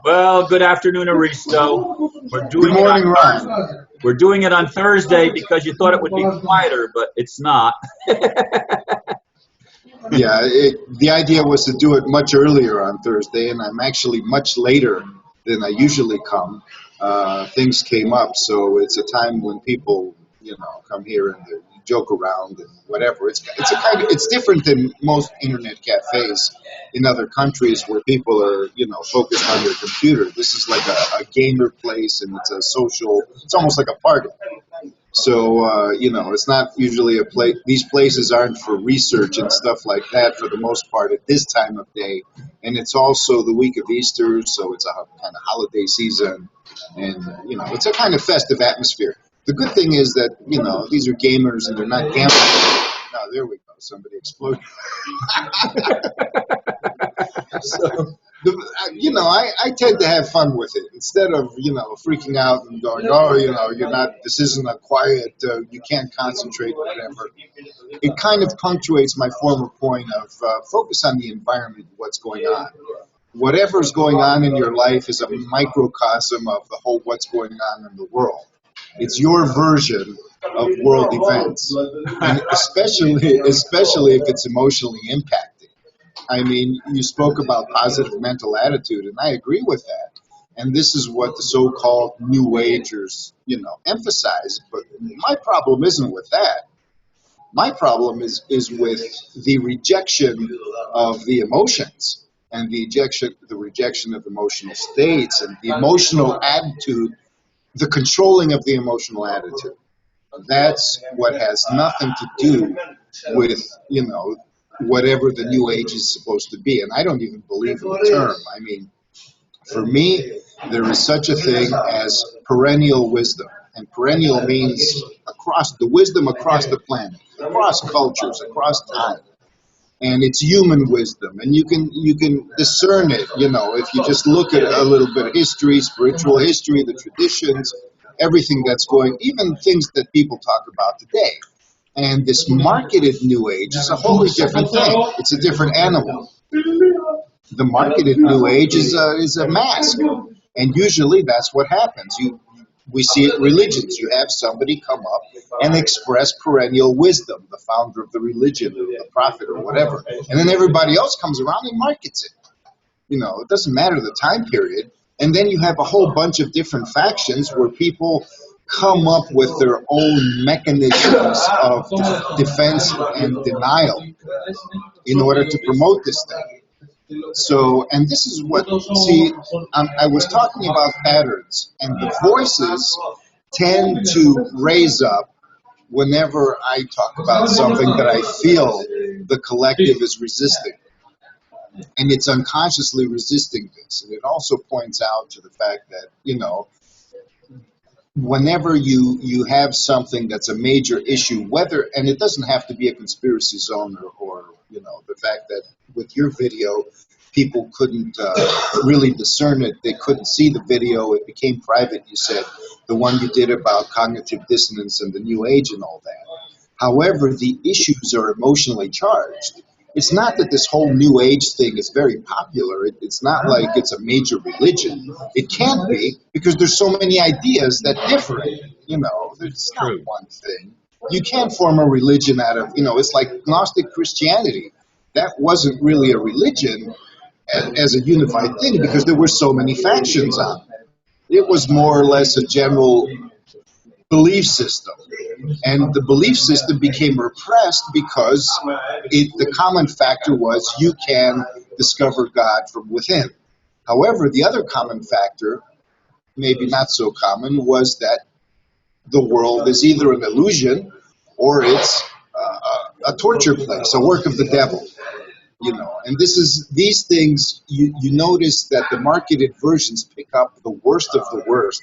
Well, good afternoon, Aristo. Good morning, Ron. We're doing it on Thursday because you thought it would be quieter, but it's not. Yeah, the idea was to do it much earlier on Thursday, and I'm actually much later than I usually come. Things came up, so it's a time when people, come here and they joke around and whatever. It's different than most internet cafes in other countries where people are, focused on their computer. This is like a gamer place, and it's a social. It's almost like a party. So, it's not usually a place. These places aren't for research and stuff like that for the most part at this time of day. And it's also the week of Easter, so it's a kind of holiday season. And, it's a kind of festive atmosphere. The good thing is that, these are gamers and they're not gamblers. Oh, there we go. Somebody exploded. So, I tend to have fun with it instead of, freaking out and going, this isn't a quiet, you can't concentrate, whatever. It kind of punctuates my former point of focus on the environment, what's going on. Whatever's going on in your life is a microcosm of the whole what's going on in the world. It's your version of world events, and especially if it's emotionally impacting. I mean, you spoke about positive mental attitude, and I agree with that. And this is what the so-called New Agers, emphasize. But my problem isn't with that. My problem is with the rejection of the emotions and the rejection of emotional states and the emotional attitude, the controlling of the emotional attitude. That's what has nothing to do with, whatever the New Age is supposed to be. And I don't even believe in the term. I mean, for me, there is such a thing as perennial wisdom. And perennial means wisdom across the planet, across cultures, across time. And it's human wisdom. And you can discern it, if you just look at a little bit of history, spiritual history, the traditions, everything that's going, even things that people talk about today. And this marketed New Age is a wholly different thing. It's a different animal. The marketed New Age is a mask. And usually that's what happens. We see it in religions. You have somebody come up and express perennial wisdom, the founder of the religion, or the prophet, or whatever. And then everybody else comes around and markets it. It doesn't matter the time period. And then you have a whole bunch of different factions where people come up with their own mechanisms of defense and denial in order to promote this thing. So, and this is I was talking about patterns, and the voices tend to raise up whenever I talk about something that I feel the collective is resisting. And it's unconsciously resisting this. And it also points out to the fact that, whenever you have something that's a major issue, and it doesn't have to be a conspiracy zone or the fact that with your video, people couldn't really discern it. They couldn't see the video. It became private, you said, the one you did about cognitive dissonance and the New Age and all that. However, the issues are emotionally charged. It's not that this whole New Age thing is very popular. It's not like it's a major religion. It can't be because there's so many ideas that differ. There's not one thing. You can't form a religion out of, it's like Gnostic Christianity. That wasn't really a religion as a unified thing because there were so many factions on it. It was more or less a general belief system. And the belief system became repressed because the common factor was you can discover God from within. However, the other common factor, maybe not so common, was that the world is either an illusion or it's a torture place, a work of the devil. And these things, you notice that the marketed versions pick up the worst of the worst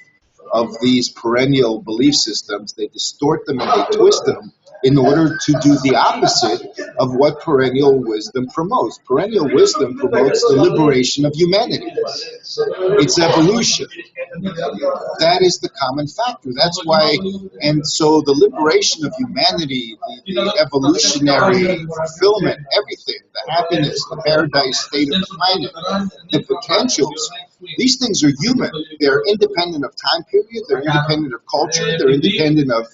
of these perennial belief systems. They distort them and they twist them in order to do the opposite of what perennial wisdom promotes. Perennial wisdom promotes the liberation of humanity. It's evolution. That is the common factor. That's why, and so the liberation of humanity, the evolutionary fulfillment, everything, the happiness, the paradise state of the planet, the potentials, these things are human. They're independent of time period, they're independent of culture, they're independent of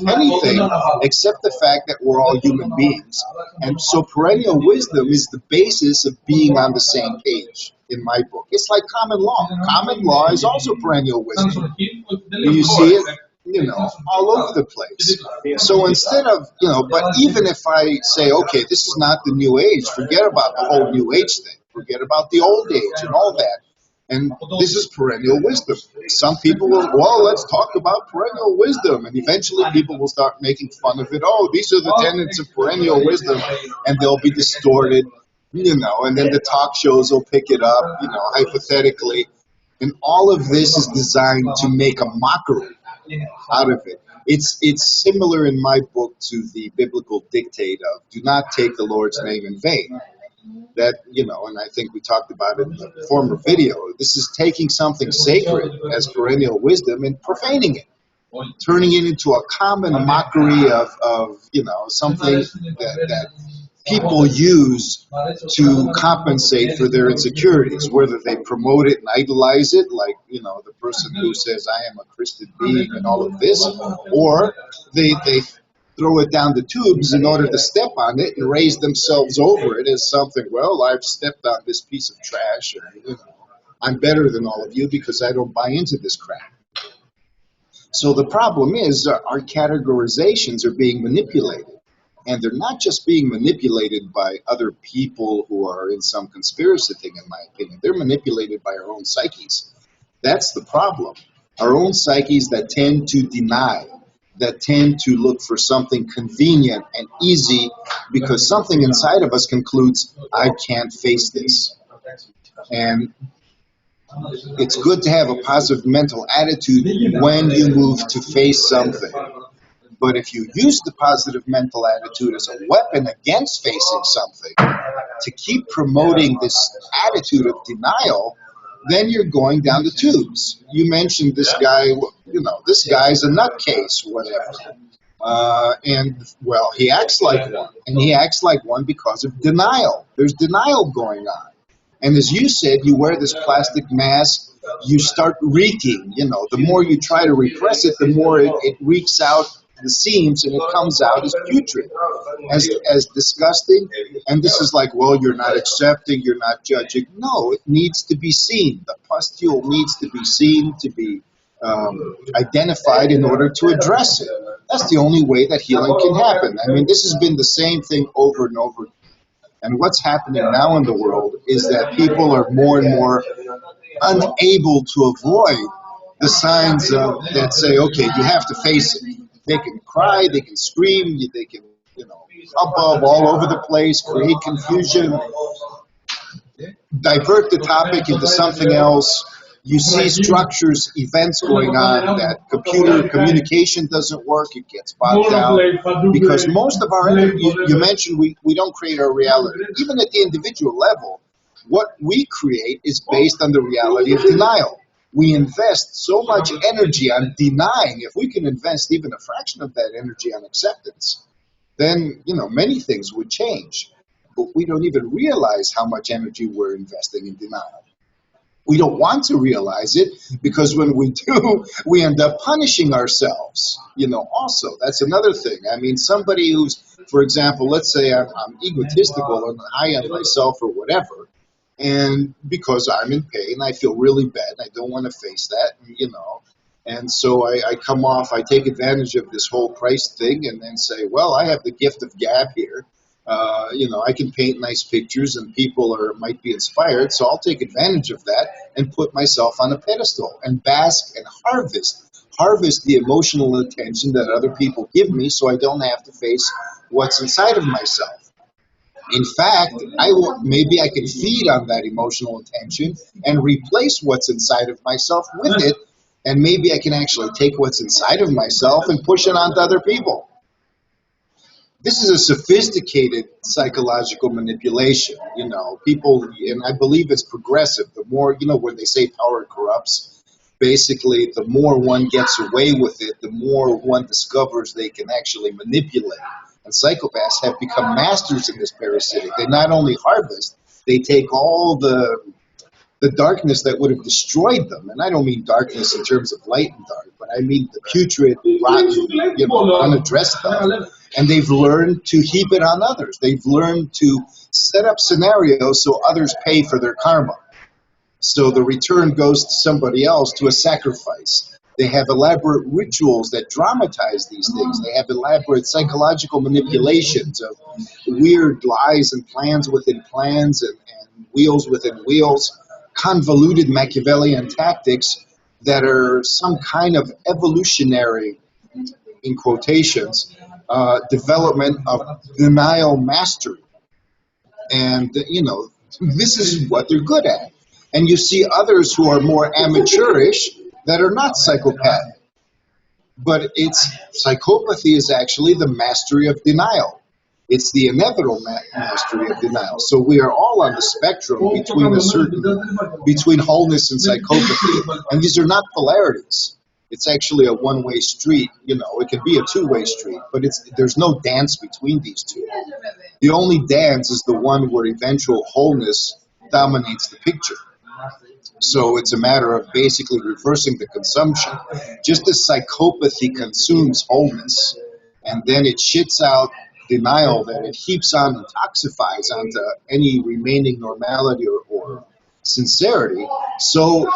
anything except the fact that we're all human beings. And so perennial wisdom is the basis of being on the same page in my book. It's like common law. Common law is also perennial wisdom. You see it, all over the place. So instead of, but even if I say, okay, this is not the new age, forget about the whole new age thing. Forget about the old age and all that. And this is perennial wisdom. Some people will, well, let's talk about perennial wisdom. And eventually people will start making fun of it. Oh, these are the tenets of perennial wisdom. And they'll be distorted, and then the talk shows will pick it up, hypothetically. And all of this is designed to make a mockery out of it. It's similar in my book to the biblical dictate of do not take the Lord's name in vain. That, and I think we talked about it in the former video, this is taking something sacred as perennial wisdom and profaning it, turning it into a common mockery of something that people use to compensate for their insecurities, whether they promote it and idolize it, like, the person who says, I am a Christian being and all of this, or they throw it down the tubes in order to step on it and raise themselves over it as something, well, I've stepped on this piece of trash, and I'm better than all of you because I don't buy into this crap. So the problem is our categorizations are being manipulated. And they're not just being manipulated by other people who are in some conspiracy thing, in my opinion. They're manipulated by our own psyches. That's the problem. Our own psyches that tend to deny, that tend to look for something convenient and easy because something inside of us concludes, I can't face this. And it's good to have a positive mental attitude when you move to face something. But if you use the positive mental attitude as a weapon against facing something to keep promoting this attitude of denial, then you're going down the tubes. You mentioned this guy, this guy's a nutcase, whatever. He acts like one. And he acts like one because of denial. There's denial going on. And as you said, you wear this plastic mask, you start reeking. The more you try to repress it, the more it reeks out the seams, and it comes out as putrid, as disgusting. And this is like, well, you're not accepting, you're not judging. No, it needs to be seen. The pustule needs to be seen, to be identified in order to address it. That's the only way that healing can happen. I mean, this has been the same thing over and over. And what's happening now in the world is that people are more and more unable to avoid the signs that say, okay, you have to face it. They can cry, they can scream, they can, hubbub all over the place, create confusion, divert the topic into something else. You see structures, events going on that computer communication doesn't work, it gets bogged down. Because most of our, you mentioned we don't create our reality. Even at the individual level, what we create is based on the reality of denial. We invest so much energy on denying. If we can invest even a fraction of that energy on acceptance, then, many things would change. But we don't even realize how much energy we're investing in denial. We don't want to realize it because when we do, we end up punishing ourselves. Also, that's another thing. I mean, somebody who's, for example, let's say I'm egotistical and high on myself or whatever, and because I'm in pain, I feel really bad. I don't want to face that, And so I come off, I take advantage of this whole Christ thing and then say, well, I have the gift of gab here. I can paint nice pictures and people might be inspired. So I'll take advantage of that and put myself on a pedestal and bask and harvest the emotional attention that other people give me so I don't have to face what's inside of myself. In fact, maybe I can feed on that emotional attention and replace what's inside of myself with it, and maybe I can actually take what's inside of myself and push it onto other people. This is a sophisticated psychological manipulation, people, and I believe it's progressive. The more, when they say power corrupts, basically, the more one gets away with it, the more one discovers they can actually manipulate. And psychopaths have become masters in this parasitic. They not only harvest, they take all the darkness that would have destroyed them. And I don't mean darkness in terms of light and dark, but I mean the putrid, rotten, unaddressed stuff. And they've learned to heap it on others. They've learned to set up scenarios so others pay for their karma. So the return goes to somebody else, to a sacrifice. They have elaborate rituals that dramatize these things. They have elaborate psychological manipulations of weird lies and plans within plans and wheels within wheels, convoluted Machiavellian tactics that are some kind of evolutionary, in quotations, development of denial mastery. And, this is what they're good at. And you see others who are more amateurish that are not psychopathic. But psychopathy is actually the mastery of denial. It's the inevitable mastery of denial. So we are all on the spectrum between wholeness and psychopathy. And these are not polarities. It's actually a one-way street. It can be a two-way street, but there's no dance between these two. The only dance is the one where eventual wholeness dominates the picture. So it's a matter of basically reversing the consumption. Just as psychopathy consumes wholeness, and then it shits out denial that it heaps on and toxifies onto any remaining normality or sincerity, so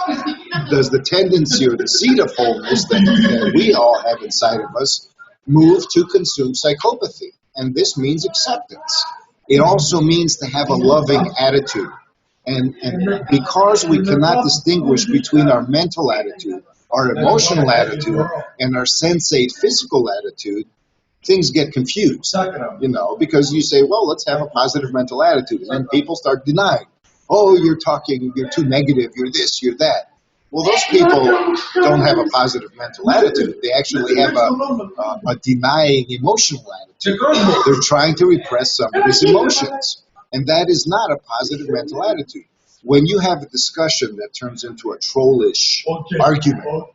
does the tendency or the seed of wholeness that we all have inside of us move to consume psychopathy. And this means acceptance. It also means to have a loving attitude. And because we cannot distinguish between our mental attitude, our emotional attitude, and our sensate physical attitude, things get confused, because you say, well, let's have a positive mental attitude. And then people start denying. Oh, you're too negative, you're this, you're that. Well, those people don't have a positive mental attitude. They actually have a denying emotional attitude. They're trying to repress somebody's emotions. And that is not a positive mental attitude. When you have a discussion that turns into a trollish argument,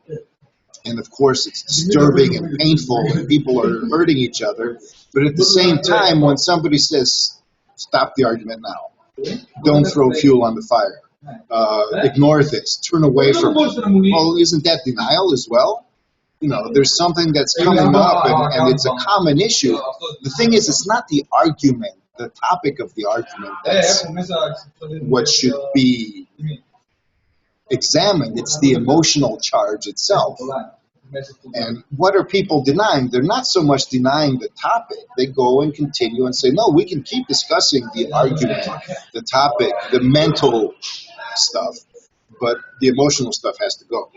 and of course it's disturbing and painful and people are hurting each other, but at the same time, when somebody says, stop the argument now, don't throw fuel on the fire, ignore this, turn away from it, well, isn't that denial as well? There's something that's coming up and it's a common issue. The thing is, it's not the argument, the topic of the argument that's what should be examined. It's the emotional charge itself. And what are people denying? They're not so much denying the topic. They go and continue and say, no, we can keep discussing the argument, the topic, the mental stuff, but the emotional stuff has to go.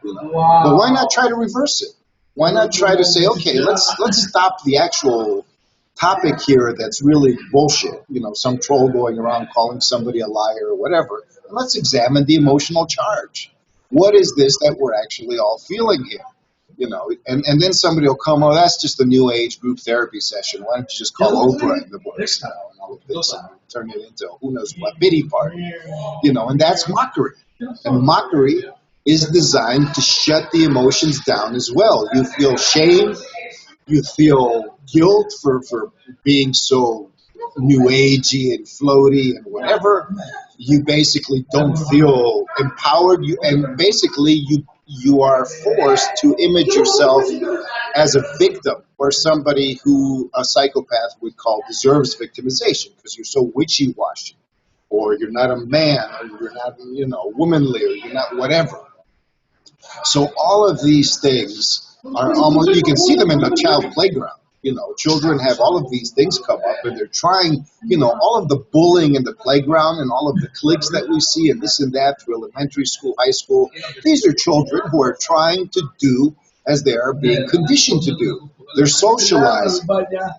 But why not try to reverse it? Why not try to say, okay, let's stop the actual topic here that's really bullshit, some troll going around calling somebody a liar or whatever, and let's examine the emotional charge. What is this that we're actually all feeling here? And then somebody will come, oh, that's just a new age group therapy session. Why don't you just call Oprah in the books now and all of this and turn it into who knows what pity party? And that's mockery. And mockery is designed to shut the emotions down as well. You feel shame, you feel guilt for being so new agey and floaty and whatever. You basically don't feel empowered, and basically you are forced to image yourself as a victim or somebody who a psychopath would call deserves victimization because you're so wishy-washy, or you're not a man, or you're not womanly, or you're not whatever. So all of these things are almost, you can see them in the child playground. Children have all of these things come up and they're trying, all of the bullying in the playground and all of the cliques that we see and this and that through elementary school, high school. These are children who are trying to do as they are being conditioned to do. They're socializing.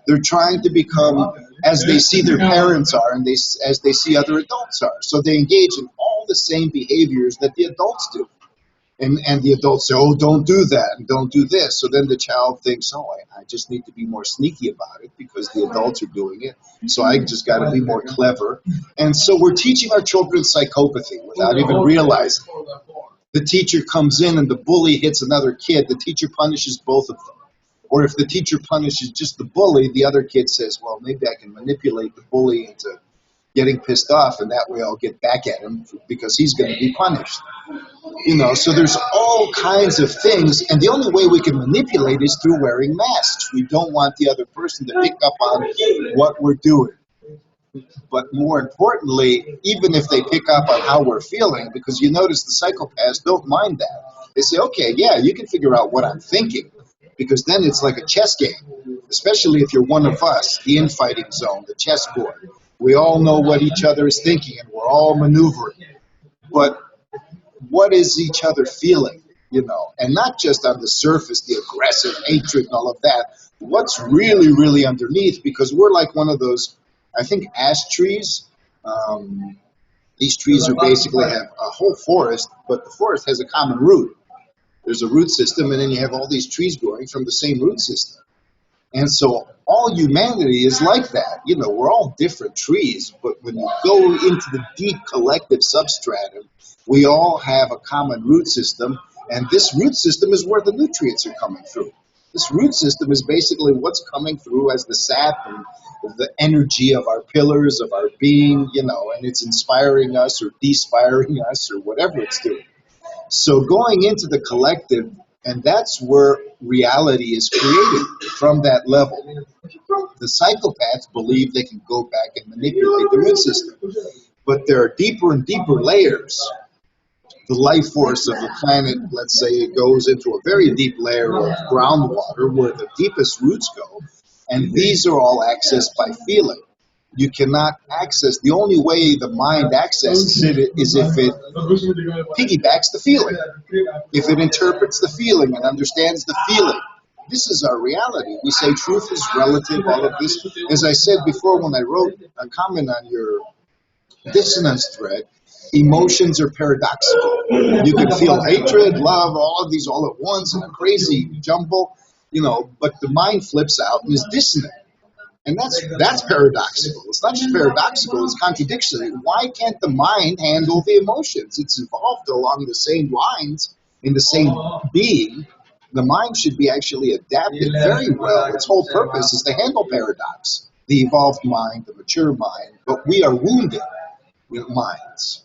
They're trying to become as they see their parents are and as they see other adults are. So they engage in all the same behaviors that the adults do. And the adults say, oh, don't do that and don't do this. So then the child thinks, oh, I just need to be more sneaky about it because the adults are doing it. So I just got to be more clever. And so we're teaching our children psychopathy without even realizing. the teacher comes in and the bully hits another kid, the teacher punishes both of them. Or if the teacher punishes just the bully, the other kid says, well, maybe I can manipulate the bully into getting pissed off, and that way I'll get back at him because he's going to be punished. So there's all kinds of things, and the only way we can manipulate is through wearing masks. We don't want the other person to pick up on what we're doing. But more importantly, even if they pick up on how we're feeling, because you notice the psychopaths don't mind that. They say, okay, yeah, you can figure out what I'm thinking, because then it's like a chess game, especially if you're one of us, the infighting zone, the chessboard. We all know what each other is thinking, and we're all maneuvering. But what is each other feeling, and not just on the surface, the aggressive hatred and all of that. What's really, really underneath, because we're like one of those, I think, ash trees. These trees are basically have a whole forest, but the forest has a common root. There's a root system, and then you have all these trees growing from the same root system. And so all humanity is like that. We're all different trees, but when you go into the deep collective substratum, we all have a common root system, and this root system is where the nutrients are coming through. This root system is basically what's coming through as the sap and the energy of our pillars, of our being, and it's inspiring us or despiring us or whatever it's doing. So going into the collective, and that's where reality is created, from that level. The psychopaths believe they can go back and manipulate the root system, but there are deeper and deeper layers. The life force of the planet, let's say, it goes into a very deep layer of groundwater where the deepest roots go, and these are all accessed by feeling. You cannot access, the only way the mind accesses it is if it piggybacks the feeling, if it interprets the feeling and understands the feeling. This is our reality. We say truth is relative, all of this. As I said before when I wrote a comment on your dissonance thread, emotions are paradoxical. You can feel hatred, love, all of these all at once in a crazy jumble, but the mind flips out and is dissonant. And that's paradoxical. It's not just paradoxical, it's contradictory. Why can't the mind handle the emotions? It's evolved along the same lines in the same being. The mind should be actually adapted very well. Its whole purpose is to handle paradox, the evolved mind, the mature mind, but we are wounded minds.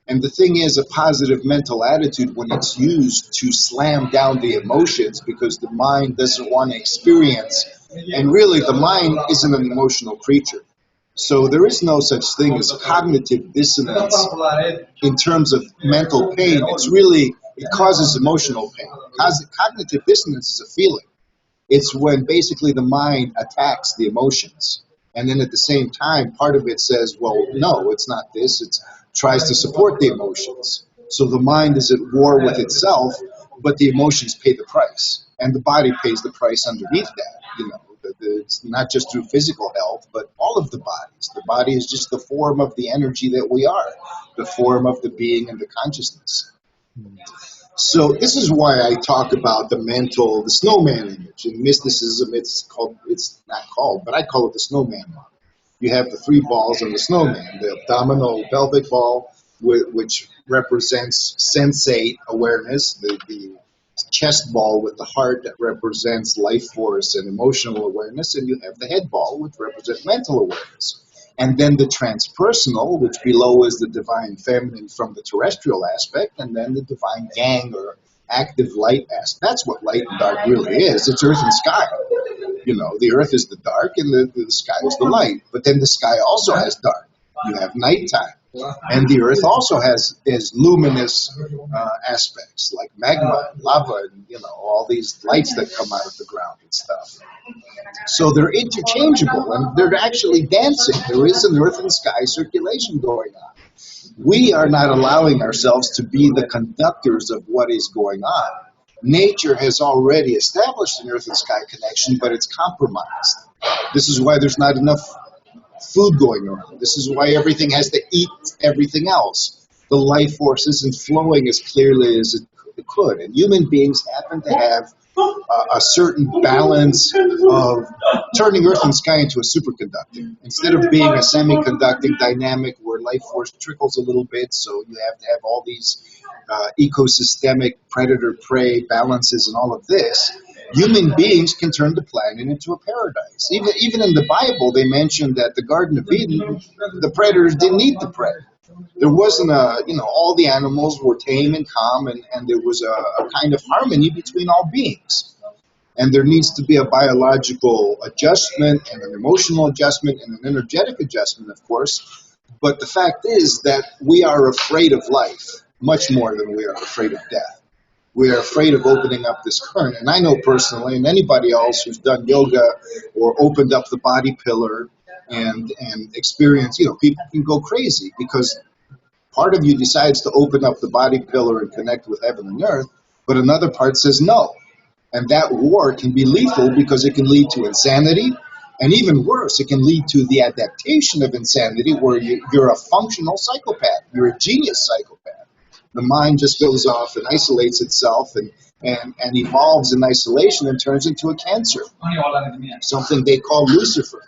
And the thing is, a positive mental attitude, when it's used to slam down the emotions because the mind doesn't want to experience, and really the mind isn't an emotional creature. So there is no such thing as cognitive dissonance in terms of mental pain. It causes emotional pain. Cognitive dissonance is a feeling. It's when basically the mind attacks the emotions. And then at the same time, part of it says, well, no, it's not this. It tries to support the emotions. So the mind is at war with itself, but the emotions pay the price. And the body pays the price underneath that. It's not just through physical health, but all of the bodies. The body is just the form of the energy that we are, the form of the being and the consciousness. So this is why I talk about the snowman image. In mysticism, but I call it the snowman model. You have the three balls on the snowman, the abdominal pelvic ball, which represents sensate awareness, the chest ball with the heart that represents life force and emotional awareness, and you have the head ball, which represents mental awareness. And then the transpersonal, which below is the divine feminine from the terrestrial aspect, and then the divine yang or active light aspect. That's what light and dark really is. It's earth and sky. The earth is the dark and the sky is the light. But then the sky also has dark. You have nighttime. And the earth also has luminous aspects like magma and lava and, all these lights that come out of the ground and stuff. So they're interchangeable and they're actually dancing. There is an earth and sky circulation going on. We are not allowing ourselves to be the conductors of what is going on. Nature has already established an earth and sky connection, but it's compromised. This is why there's not enough food going around. This is why everything has to eat everything else. The life force isn't flowing as clearly as it could. And human beings happen to have a certain balance of turning earth and sky into a superconductor. Instead of being a semiconducting dynamic where life force trickles a little bit, so you have to have all these ecosystemic predator-prey balances and all of this, human beings can turn the planet into a paradise. Even in the Bible, they mentioned that the Garden of Eden, the predators didn't eat the prey. There wasn't all the animals were tame and calm, and there was a kind of harmony between all beings. And there needs to be a biological adjustment and an emotional adjustment and an energetic adjustment, of course. But the fact is that we are afraid of life much more than we are afraid of death. We are afraid of opening up this current. And I know personally, and anybody else who's done yoga or opened up the body pillar and experienced, people can go crazy because part of you decides to open up the body pillar and connect with heaven and earth, but another part says no. And that war can be lethal because it can lead to insanity. And even worse, it can lead to the adaptation of insanity where you're a functional psychopath. You're a genius psychopath. The mind just goes off and isolates itself and evolves in isolation and turns into a cancer. Something they call Lucifer,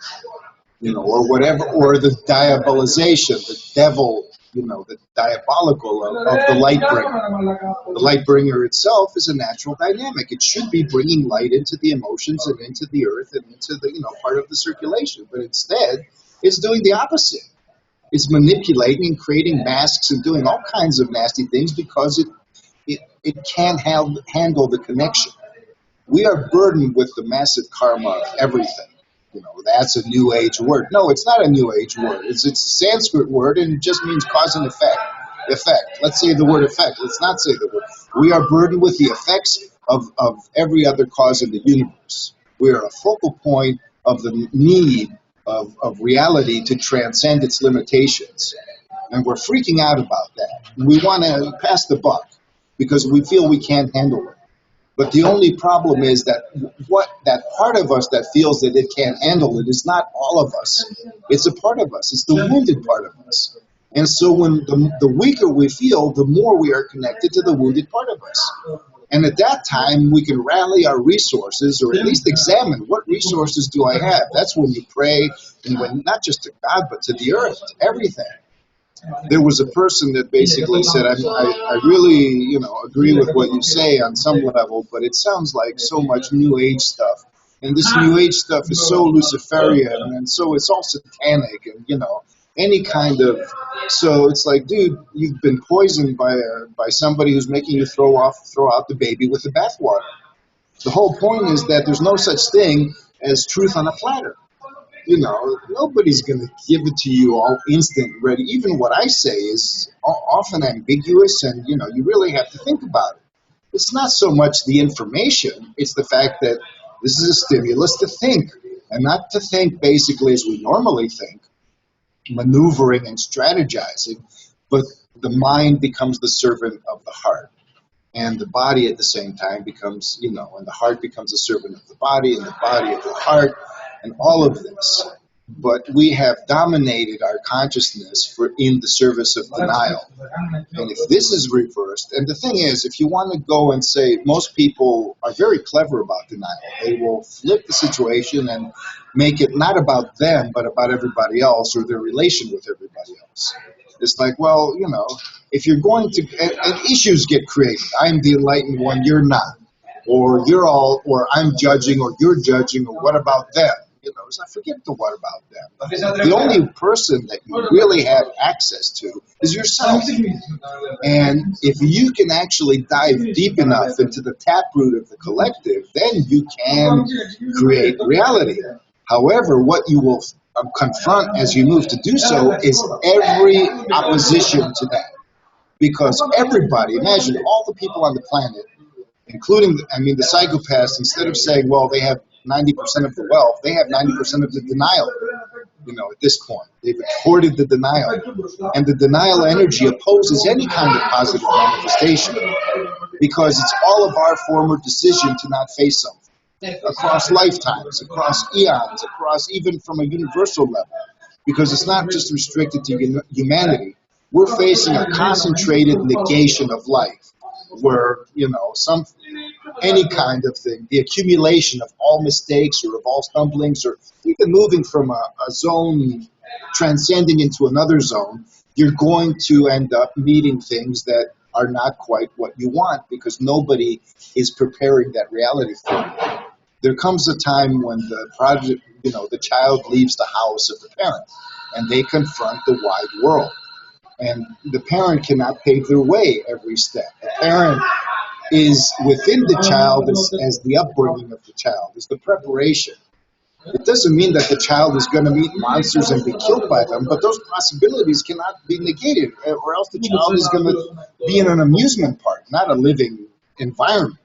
or whatever, or the diabolization, the devil, the diabolical of the light bringer. The light bringer itself is a natural dynamic. It should be bringing light into the emotions and into the earth and into the, part of the circulation. But instead, it's doing the opposite. It's manipulating and creating masks and doing all kinds of nasty things because it can't handle the connection. We are burdened with the massive karma of everything. That's a new age word. No, it's not a new age word. It's a Sanskrit word and it just means cause and effect. Effect. Let's say the word effect. Let's not say the word. We are burdened with the effects of every other cause in the universe. We are a focal point of the need of reality to transcend its limitations. And we're freaking out about that. And we want to pass the buck because we feel we can't handle it. But the only problem is that that part of us that feels that it can't handle it is not all of us. It's a part of us. It's the wounded part of us. And so when the weaker we feel, the more we are connected to the wounded part of us. And at that time, we can rally our resources or at least examine what resources do I have. That's when you pray, and when not just to God, but to the earth, to everything. There was a person that basically said, I really, agree with what you say on some level, but it sounds like so much New Age stuff. And this New Age stuff is so Luciferian, and so it's all satanic, and, any kind of... So it's like, dude, you've been poisoned by somebody who's making you throw out the baby with the bathwater. The whole point is that there's no such thing as truth on a platter. Nobody's going to give it to you all instant ready. Even what I say is often ambiguous, and, you really have to think about it. It's not so much the information, it's the fact that this is a stimulus to think, and not to think basically as we normally think, maneuvering and strategizing, but the mind becomes the servant of the heart. And the body at the same time becomes, and the heart becomes a servant of the body, and the body of the heart, and all of this. But we have dominated our consciousness in the service of denial. And if this is reversed, and the thing is, if you want to go and say, most people are very clever about denial. They will flip the situation and make it not about them, but about everybody else or their relation with everybody else. It's like, well, if you're going to, and issues get created. I'm the enlightened one, you're not. Or or I'm judging, or you're judging, or what about them? So forget the what about them. The only person that you really have access to is yourself. And if you can actually dive deep enough into the taproot of the collective, then you can create reality. However, what you will confront as you move to do so is every opposition to that. Because everybody, imagine all the people on the planet, including, the psychopaths, instead of saying, well, they have 90% of the wealth, they have 90% of the denial, at this point. They've hoarded the denial. And the denial energy opposes any kind of positive manifestation because it's all of our former decision to not face something across lifetimes, across eons, across even from a universal level. Because it's not just restricted to humanity. We're facing a concentrated negation of life where, any kind of thing, the accumulation of all mistakes or of all stumblings or even moving from a zone, transcending into another zone, you're going to end up meeting things that are not quite what you want because nobody is preparing that reality for you. There comes a time when the child leaves the house of the parent and they confront the wide world. And the parent cannot pave their way every step. The parent is within the child as the upbringing of the child, is the preparation. It doesn't mean that the child is going to meet monsters and be killed by them, but those possibilities cannot be negated, or else the child is going to be in an amusement park, not a living environment.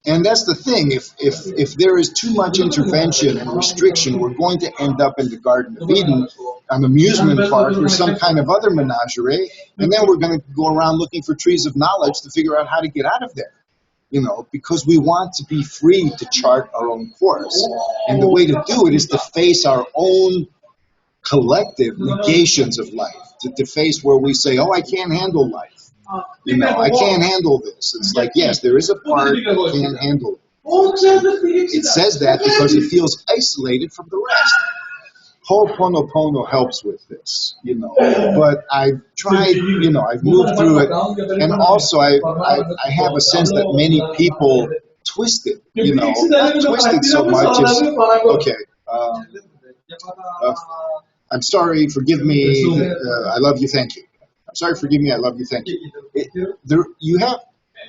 And that's the thing. If there is too much intervention and restriction, we're going to end up in the Garden of Eden, an amusement park, or some kind of other menagerie, and then we're going to go around looking for trees of knowledge to figure out how to get out of there. Because we want to be free to chart our own course. And the way to do it is to face our own collective negations of life, to face where we say, oh, I can't handle life. I can't handle this. It's like, yes, there is a part that can't handle it. It says that because it feels isolated from the rest. Ho'oponopono helps with this, but I've tried, I've moved through it, and also I have a sense that many people twist it, not twist it so much as, okay, I'm sorry, forgive me, I love you, thank you. I'm sorry, forgive me, I love you, thank you.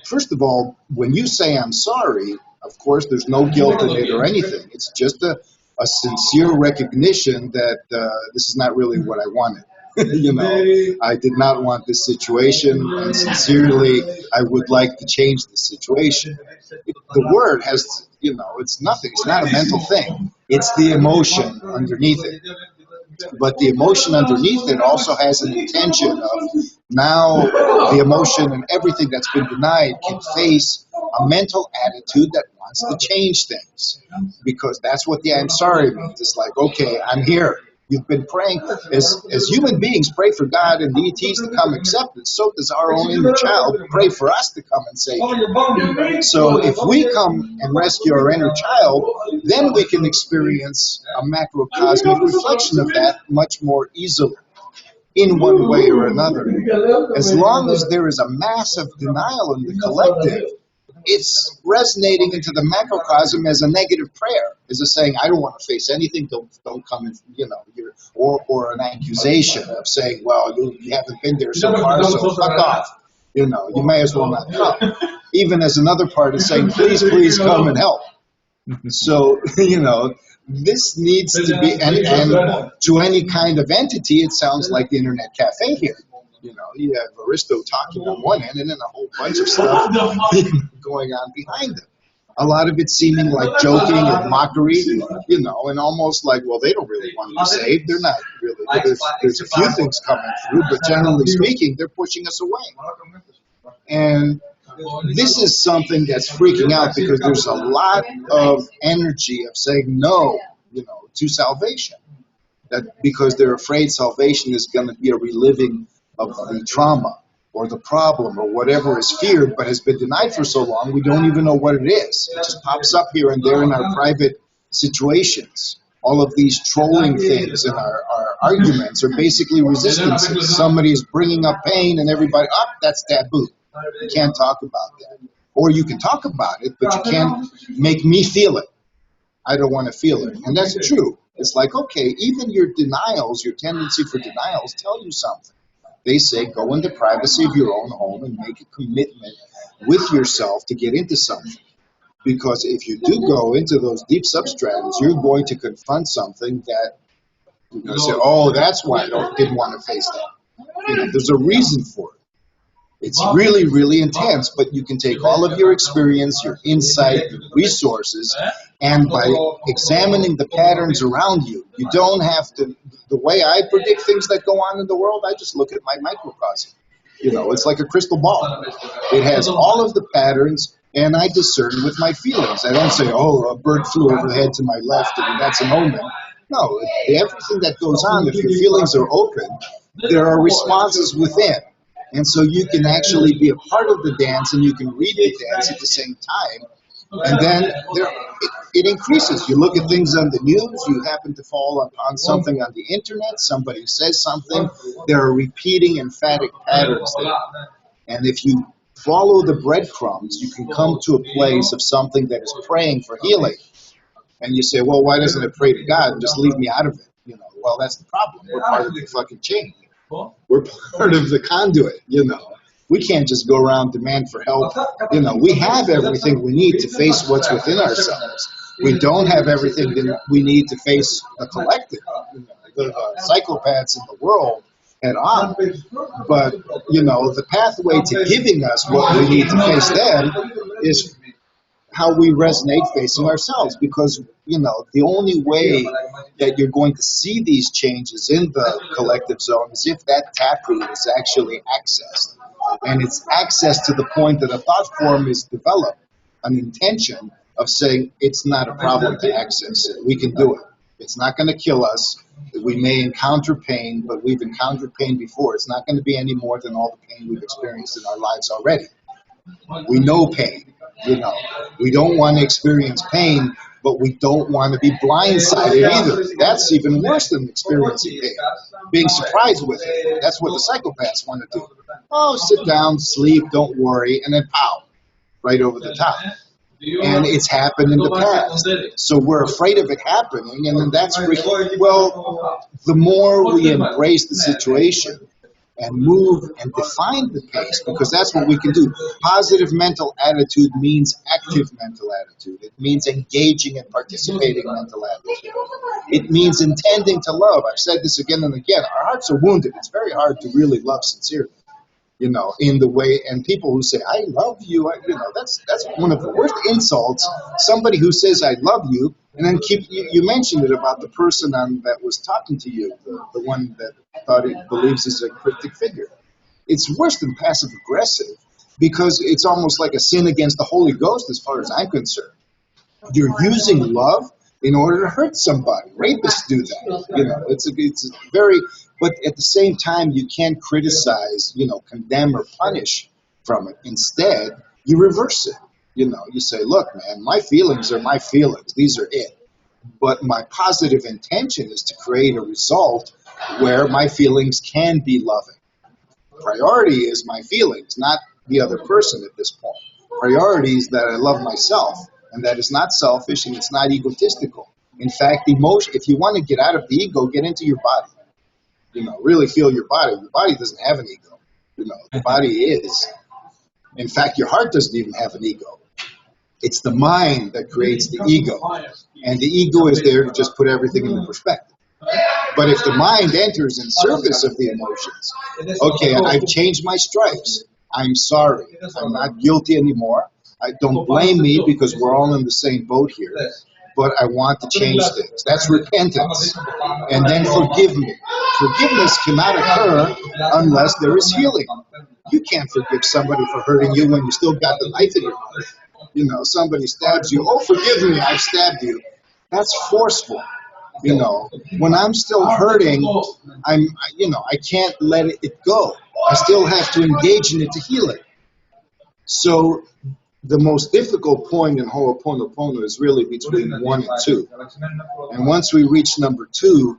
First of all, when you say I'm sorry, of course, there's no guilt in it or anything. It's just a sincere recognition that this is not really what I wanted. I did not want this situation, and sincerely, I would like to change the situation. The word has, it's nothing. It's not a mental thing. It's the emotion underneath it. But the emotion underneath it also has an intention of now the emotion and everything that's been denied can face a mental attitude that wants to change things, because that's what the I'm sorry means. It's like, okay, I'm here. You've been praying. As human beings pray for God and deities to come accept it, so does our own inner child pray for us to come and save it. So if we come and rescue our inner child, then we can experience a macrocosmic reflection of that much more easily, in one way or another. As long as there is a massive denial in the collective, it's resonating into the macrocosm as a negative prayer, as a saying, I don't want to face anything, don't come, or an accusation of saying, well, you haven't been there so far, so fuck off. You may as well not come. Even as another part is saying, please come and help. So, this needs to be, and to any kind of entity, it sounds like the Internet Cafe here. You have Aristo talking on one end and then a whole bunch of stuff going on behind him. A lot of it seeming like joking and mockery, and almost like, well, they don't really want to be saved. They're not really. There's a few things coming through, but generally speaking, they're pushing us away. And this is something that's freaking out because there's a lot of energy of saying no, to salvation. That because they're afraid salvation is going to be a reliving of the trauma or the problem or whatever is feared but has been denied for so long, we don't even know what it is. It just pops up here and there in our private situations. All of these trolling things and our arguments are basically resistances. Somebody is bringing up pain and everybody, that's taboo. You can't talk about that. Or you can talk about it, but you can't make me feel it. I don't want to feel it. And that's true. It's like, okay, even your denials, your tendency for denials tell you something. They say go into privacy of your own home and make a commitment with yourself to get into something. Because if you do go into those deep substratas, you're going to confront something that you're going to say, oh, that's why I didn't want to face that. There's a reason for it. It's really, really intense, but you can take all of your experience, your insight, your resources, and by examining the patterns around you, you don't have to, the way I predict things that go on in the world, I just look at my microcosm. It's like a crystal ball. It has all of the patterns, and I discern with my feelings. I don't say, oh, a bird flew overhead to my left, and that's an omen. No, everything that goes on, if your feelings are open, there are responses within. And so you can actually be a part of the dance and you can read the dance at the same time And then it increases. You look at things on the news, you happen to fall upon something on the internet, somebody says something, there are repeating emphatic patterns there. And if you follow the breadcrumbs, you can come to a place of something that is praying for healing. And you say, well, why doesn't it pray to God and just leave me out of it? You know, well, that's the problem. We're part of the fucking chain. We're part of the conduit, you know. We can't just go around demand for help. You know, we have everything we need to face what's within ourselves. We don't have everything that we need to face the collective, you know, the psychopaths in the world head on. But, you know, the pathway to giving us what we need to face them is how we resonate facing ourselves, because, you know, the only way that you're going to see these changes in the collective zone is if that taproot is actually accessed. And it's accessed to the point that a thought form is developed, an intention of saying it's not a problem to access it. We can do it. It's not going to kill us. We may encounter pain, but we've encountered pain before. It's not going to be any more than all the pain we've experienced in our lives already. We know pain. You know, we don't want to experience pain, but we don't want to be blindsided either. That's even worse than experiencing pain. Being surprised with it. That's what the psychopaths want to do. Oh, sit down, sleep, don't worry, and then pow, right over the top. And it's happened in the past. So we're afraid of it happening, and then that's freaking. Well, the more we embrace the situation and move and define the pace, because that's what we can do. Positive mental attitude means active mental attitude. It means engaging and participating mental attitude. It means intending to love. I've said this again and again. Our hearts are wounded. It's very hard to really love sincerely, you know, in the way, and people who say, I love you, you know, that's one of the worst insults. Somebody who says, I love you, and then you mentioned it about the person that was talking to you, the one that thought he believes is a cryptic figure. It's worse than passive aggressive, because it's almost like a sin against the Holy Ghost as far as I'm concerned. You're using love in order to hurt somebody. Rapists do that. You know, it's very, but at the same time, you can't criticize, you know, condemn or punish from it. Instead, you reverse it. You know, you say, look, man, my feelings are my feelings. These are it. But my positive intention is to create a result where my feelings can be loving. Priority is my feelings, not the other person at this point. Priority is that I love myself, and that is not selfish and it's not egotistical. In fact, emotion, if you want to get out of the ego, get into your body. You know, really feel your body. Your body doesn't have an ego. You know, the body is. In fact, your heart doesn't even have an ego. It's the mind that creates the ego. And the ego is there to just put everything into perspective. But if the mind enters in service of the emotions, okay, I've changed my stripes. I'm sorry. I'm not guilty anymore. Don't blame me, because we're all in the same boat here. But I want to change things. That's repentance. And then forgive me. Forgiveness cannot occur unless there is healing. You can't forgive somebody for hurting you when you still got the knife in your mouth. You know, somebody stabs you. Oh, forgive me, I've stabbed you. That's forceful. You know, when I'm still hurting, I can't let it go. I still have to engage in it to heal it. So the most difficult point in Ho'oponopono is really between 1 and 2. And once we reach number 2,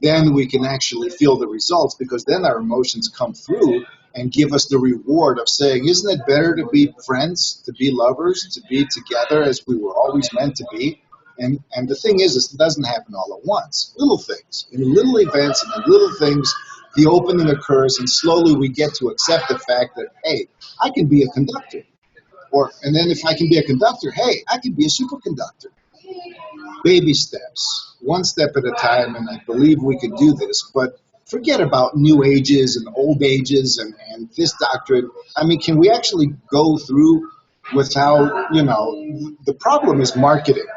then we can actually feel the results, because then our emotions come through and give us the reward of saying, isn't it better to be friends, to be lovers, to be together as we were always meant to be? And the thing is, it doesn't happen all at once. Little things, in little events and in little things, the opening occurs, and slowly we get to accept the fact that, hey, I can be a conductor. And then if I can be a conductor, hey, I can be a superconductor. Baby steps, one step at a time, and I believe we can do this. But forget about new ages and old ages and this doctrine. I mean, can we actually go through without, you know, the problem is marketing.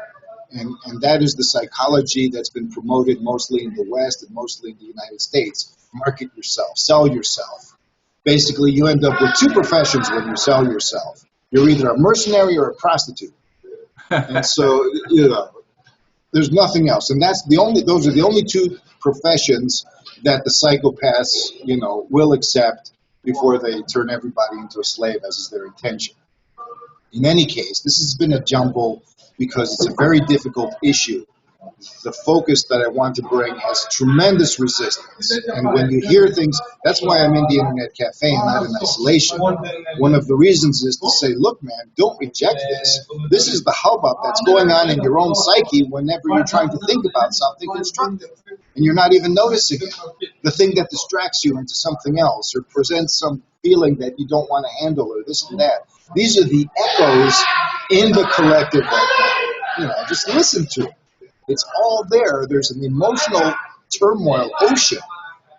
And that is the psychology that's been promoted mostly in the West and mostly in the United States. Market yourself, sell yourself. Basically, you end up with 2 professions when you sell yourself. You're either a mercenary or a prostitute. And so, you know, there's nothing else. And those are the only 2 professions that the psychopaths, you know, will accept before they turn everybody into a slave, as is their intention. In any case, this has been a jumble because it's a very difficult issue. The focus that I want to bring has tremendous resistance. And when you hear things, that's why I'm in the Internet Cafe and not in isolation. One of the reasons is to say, look, man, don't reject this. This is the hubbub that's going on in your own psyche whenever you're trying to think about something constructive. And you're not even noticing it. The thing that distracts you into something else or presents some feeling that you don't want to handle or this and that. These are the echoes in the collective right now. Just listen to it. It's all there. There's an emotional turmoil ocean.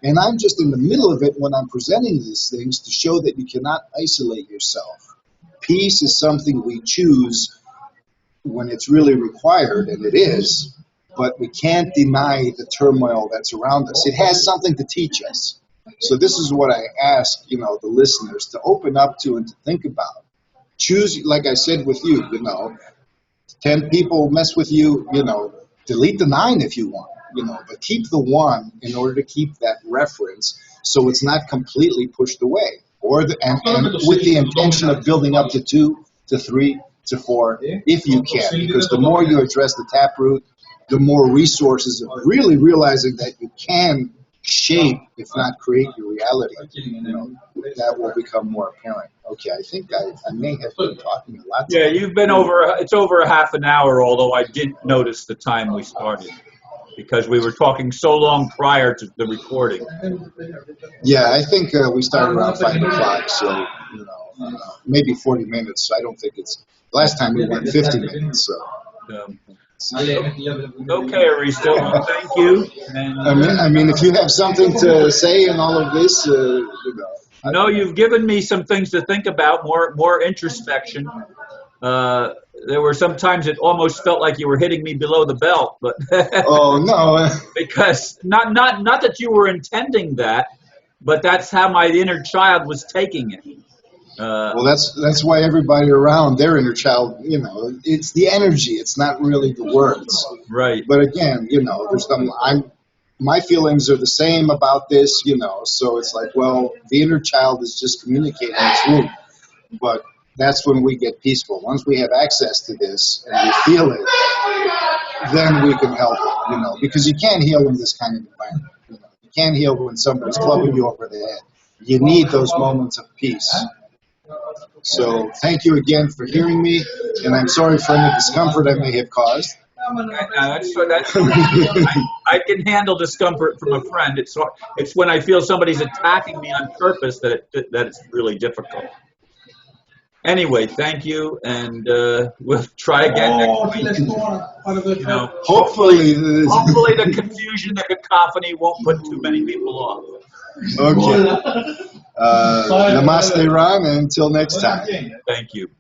And I'm just in the middle of it when I'm presenting these things to show that you cannot isolate yourself. Peace is something we choose when it's really required, and it is, but we can't deny the turmoil that's around us. It has something to teach us. So this is what I ask, the listeners to open up to and to think about. Choose, like I said with you, 10 people mess with you, delete the 9 if you want, but keep the 1 in order to keep that reference so it's not completely pushed away. And with the intention of building up to 2, to 3, to 4, if you can, because the more you address the taproot, the more resources of really realizing that you can shape, if not create your reality, that will become more apparent. Okay, I think I may have been talking a lot. Yeah, you've been it's over a half an hour, although I did notice the time we started because we were talking so long prior to the recording. Yeah, I think we started around 5 o'clock, so, maybe 40 minutes. I don't think last time we went 50 minutes, so. Okay, Aristo, well, thank you. And, I mean, if you have something to say in all of this, No, you've given me some things to think about, more introspection. There were some times it almost felt like you were hitting me below the belt, but oh no, because not that you were intending that, but that's how my inner child was taking it. Well, that's why everybody around their inner child, it's the energy. It's not really the words. Right. But again, my feelings are the same about this, so it's like, well, the inner child is just communicating its room. But that's when we get peaceful. Once we have access to this and we feel it, then we can help it, because you can't heal in this kind of environment. You can't heal when somebody's clubbing you over the head. You need those moments of peace. So thank you again for hearing me, and I'm sorry for any discomfort I may have caused. I can handle discomfort from a friend. It's when I feel somebody's attacking me on purpose that it's really difficult. Anyway, thank you, and we'll try again next week. Hopefully the confusion, the cacophony won't put too many people off. Okay. Namaste, Ron, and until next time. Thank you.